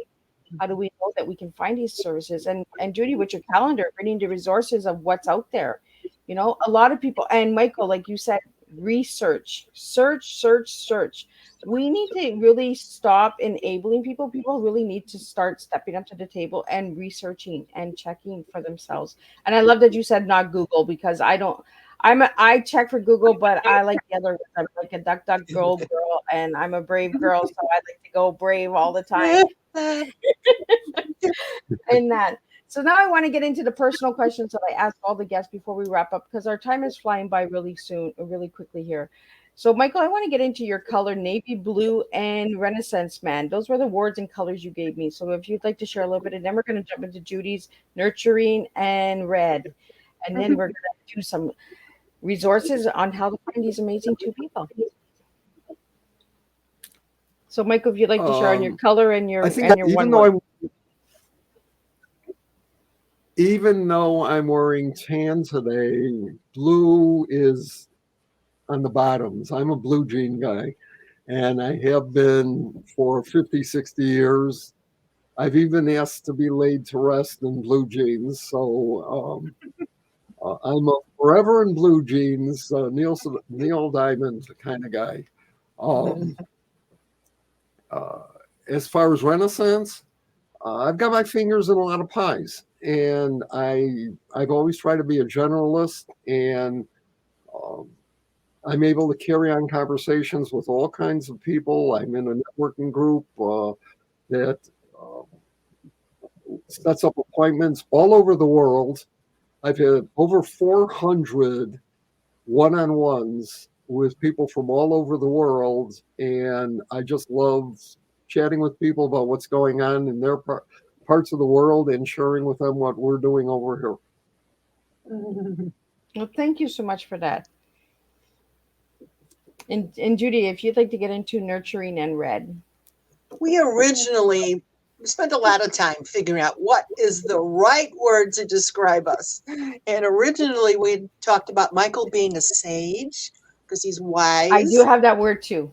Speaker 2: How do we know that we can find these services? And Judy, with your calendar, bringing the resources of what's out there. A lot of people, and Michael, like you said, research, search. We need to really stop enabling people. People really need to start stepping up to the table and researching and checking for themselves. And I love that you said not Google, because I don't. I check for Google, but I like the other ones. I'm like a duck duck girl, and I'm a brave girl, so I like to go brave all the time. And that. So now I want to get into the personal questions that I ask all the guests before we wrap up, because our time is flying by really quickly here. So Michael, I want to get into your color, navy blue and Renaissance man. Those were the words and colors you gave me. So if you'd like to share a little bit, and then we're going to jump into Judy's nurturing and red. And then we're going to do some resources on how to find these amazing two people. So Michael, if you'd like to share on your color and your
Speaker 3: I think
Speaker 2: and your one word.
Speaker 3: Even though I'm wearing tan today, blue is on the bottoms. I'm a blue jean guy, and I have been for 50, 60 years. I've even asked to be laid to rest in blue jeans. So I'm a forever in blue jeans, Neil Diamond kind of guy. As far as Renaissance, I've got my fingers in a lot of pies, and I've always tried to be a generalist, and um, I'm able to carry on conversations with all kinds of people. I'm in a networking group that uh, sets up appointments all over the world. I've had over 400 one-on-ones with people from all over the world, and I just love chatting with people about what's going on in their parts of the world and sharing with them what we're doing over here.
Speaker 2: Well, thank you so much for that. And Judy, if you'd like to get into nurturing and red.
Speaker 4: We spent a lot of time figuring out what is the right word to describe us. And originally we talked about Michael being a sage because he's wise.
Speaker 2: I do have that word too.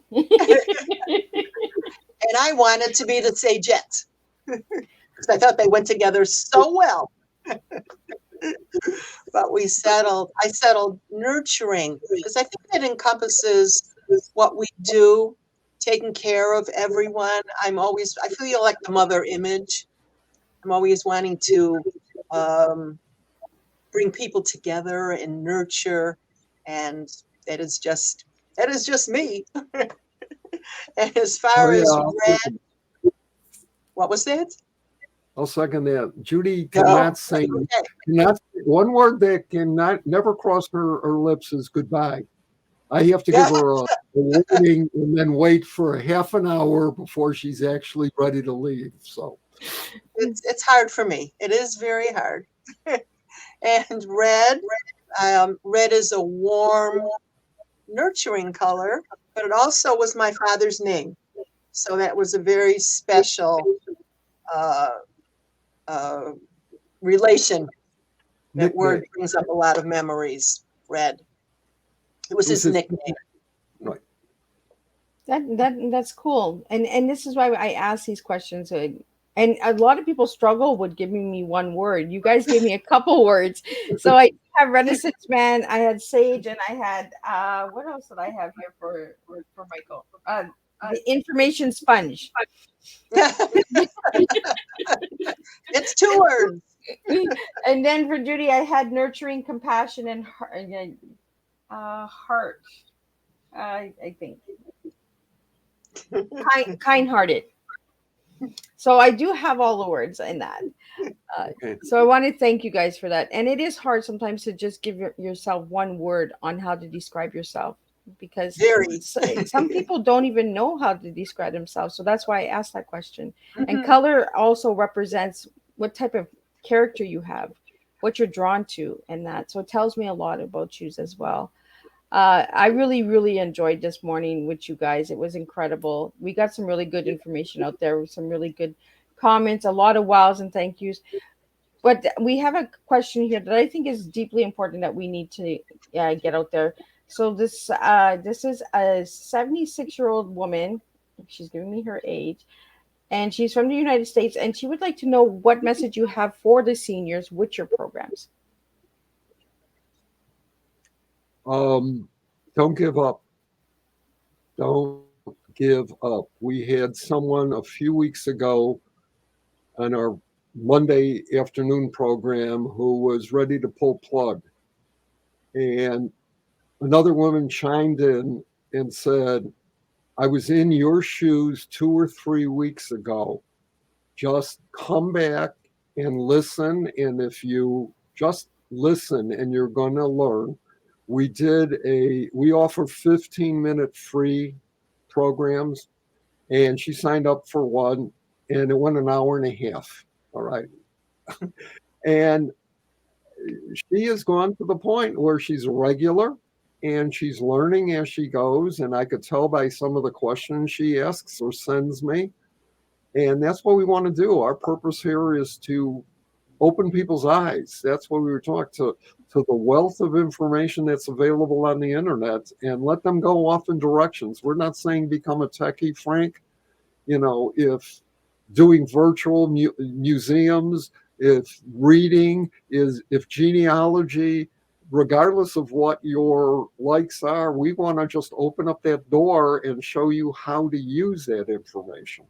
Speaker 4: And I wanted to be the sagette because I thought they went together so well. But I settled nurturing because I think that encompasses what we do, taking care of everyone. I feel like the mother image. I'm always wanting to bring people together and nurture, and that is just me. And as far as red, what was that?
Speaker 3: I'll second that. Judy cannot say one word that never cross her lips is goodbye. I have to give her a warning and then wait for a half an hour before she's actually ready to leave. So
Speaker 4: it's hard for me. It is very hard. And red is a warm, nurturing color, but it also was my father's name. So that was a very special relation. That word brings up a lot of memories. Red. It was his nickname.
Speaker 3: Right.
Speaker 2: That's cool. And this is why I ask these questions. And a lot of people struggle with giving me one word. You guys gave me a couple words. So I have Renaissance man, I had sage, and I had what else did I have here for Michael? The information sponge.
Speaker 4: It's 2 words.
Speaker 2: And then for Judy, I had nurturing, compassion, and heart. I think. kind-hearted. So I do have all the words in that.
Speaker 3: Okay.
Speaker 2: So I want to thank you guys for that. And it is hard sometimes to just give yourself one word on how to describe yourself, because
Speaker 4: Very.
Speaker 2: some people don't even know how to describe themselves. So that's why I asked that question. And
Speaker 4: Mhm.
Speaker 2: color also represents what type of character you have, what you're drawn to, and that. So it tells me a lot about you as well. I really, really enjoyed this morning with you guys. It was incredible. We got some really good information out there, some really good comments, a lot of wows and thank yous. But we have a question here that I think is deeply important that we need to get out there. So this is a 76-year-old woman. She's giving me her age, and she's from the United States, and she would like to know what message you have for the seniors with your programs.
Speaker 3: Don't give up. Don't give up. We had someone a few weeks ago on our Monday afternoon program who was ready to pull plug. And another woman chimed in and said, I was in your shoes 2 or 3 weeks ago. Just come back and listen. And if you just listen and you're going to learn, we offer 15-minute free programs, and she signed up for one, and it went an hour and a half. All right. And she has gone to the point where she's regular and she's learning as she goes. And I could tell by some of the questions she asks or sends me. And that's what we want to do. Our purpose here is to open people's eyes. That's what we were talking to the wealth of information that's available on the internet, and let them go off in directions. We're not saying become a techie, Frank. If doing virtual museums, if reading if genealogy, regardless of what your likes are, we want to just open up that door and show you how to use that information.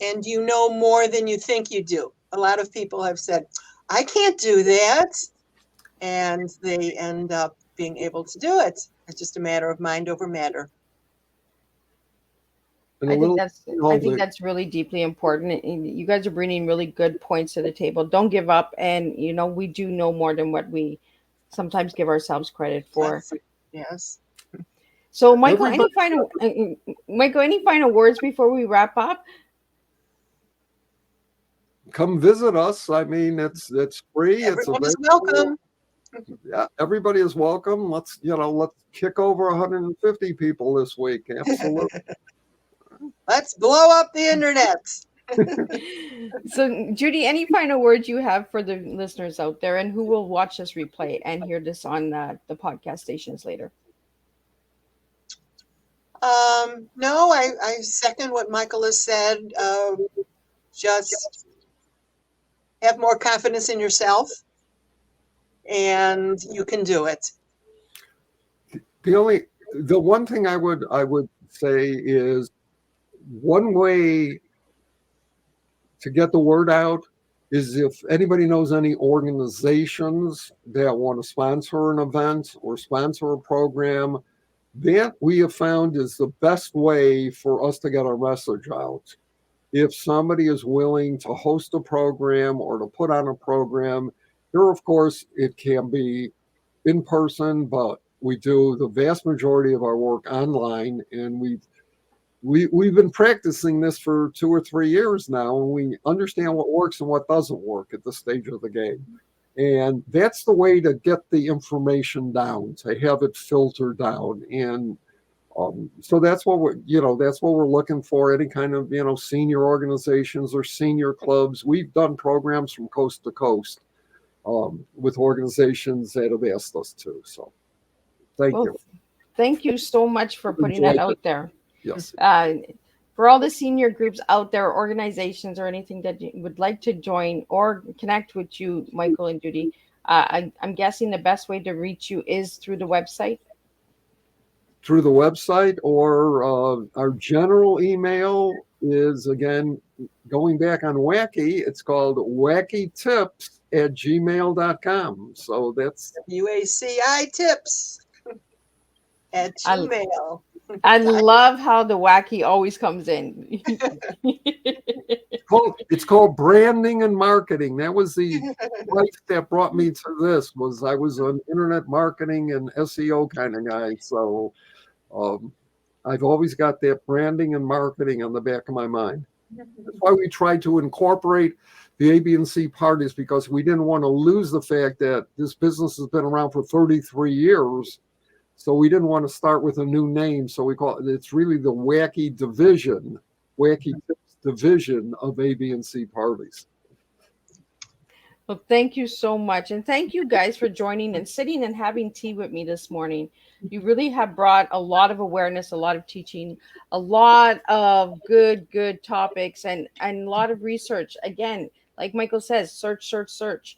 Speaker 4: And you know more than you think you do. A lot of people have said, I can't do that. And they end up being able to do it. It's just a matter of mind over matter.
Speaker 2: I think that's really deeply important. And you guys are bringing really good points to the table. Don't give up. And, we do know more than what we sometimes give ourselves credit for.
Speaker 4: Yes.
Speaker 2: So, Michael, any final words before we wrap up?
Speaker 3: Come visit us. I mean, it's free.
Speaker 4: Everyone is welcome.
Speaker 3: Yeah, everybody is welcome. Let's kick over 150 people this week. Absolutely.
Speaker 4: Let's blow up the internet.
Speaker 2: So, Judy, any final words you have for the listeners out there and who will watch this replay and hear this on the podcast stations later?
Speaker 4: No, I second what Michael has said. Just have more confidence in yourself, and you can do it.
Speaker 3: The one thing I would say is, one way to get the word out is if anybody knows any organizations that want to sponsor an event or sponsor a program, that we have found is the best way for us to get our message out. If somebody is willing to host a program or to put on a program, here, of course, it can be in person, but we do the vast majority of our work online, and we've been practicing this for 2 or 3 years now, and we understand what works and what doesn't work at this stage of the game. And that's the way to get the information down, to have it filtered down. And so that's what we're looking for. Any kind of senior organizations or senior clubs. We've done programs from coast to coast with organizations that have asked us to. So thank you.
Speaker 2: Thank you so much for putting that out there.
Speaker 3: Yes.
Speaker 2: For all the senior groups out there, organizations, or anything that you would like to join or connect with you, Michael and Judy, I'm guessing the best way to reach you is through the website.
Speaker 3: Through the website, or our general email is, again, going back on Wacky, it's called wackytips@gmail.com. So that's
Speaker 4: WACI tips at Gmail.
Speaker 2: I love how the wacky always comes in.
Speaker 3: It's called branding and marketing. That was the life that brought me to this. Was I was an internet marketing and SEO kind of guy. So I've always got that branding and marketing on the back of my mind. That's why we tried to incorporate the ABnC parties, because we didn't want to lose the fact that this business has been around for 33 years. So we didn't want to start with a new name. So we call it's really the wacky division of ABnC parties.
Speaker 2: Well, thank you so much. And thank you guys for joining and sitting and having tea with me this morning. You really have brought a lot of awareness, a lot of teaching, a lot of good topics, and a lot of research. Again, like Michael says, search,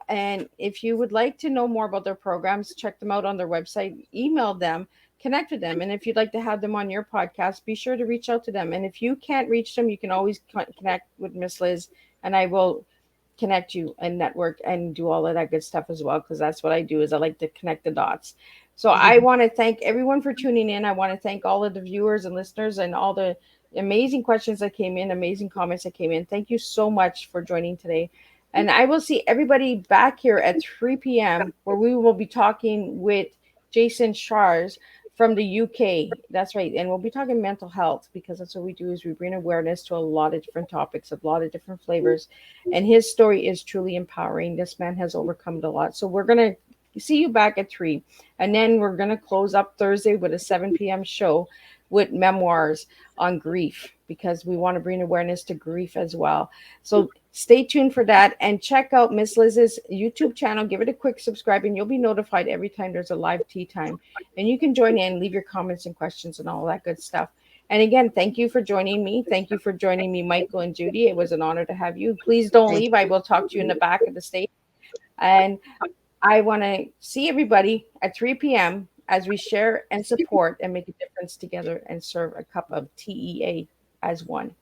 Speaker 2: and if you would like to know more about their programs, check them out on their website, email them, connect with them. And if you'd like to have them on your podcast, be sure to reach out to them. And if you can't reach them, you can always connect with Miss Liz, and I will connect you and network and do all of that good stuff as well, because that's what I do, is I like to connect the dots. So I want to thank everyone for tuning in. I want to thank all of the viewers and listeners and all the amazing questions that came in, amazing comments that came in. Thank you so much for joining today. And I will see everybody back here at 3 p.m. where we will be talking with Jason Shars from the UK. That's right. And we'll be talking mental health, because that's what we do, is we bring awareness to a lot of different topics, a lot of different flavors. And his story is truly empowering. This man has overcome a lot. So we're going to see you back at 3. And then we're going to close up Thursday with a 7 p.m. show with memoirs on grief, because we want to bring awareness to grief as well. So stay tuned for that, and check out Miss Liz's YouTube channel. Give it a quick subscribe, and you'll be notified every time there's a live tea time. And you can join in, leave your comments and questions and all that good stuff. And again, thank you for joining me. Thank you for joining me, Michael and Judy. It was an honor to have you. Please don't leave. I will talk to you in the back of the stage. And I want to see everybody at 3 p.m. as we share and support and make a difference together and serve a cup of TEA as one.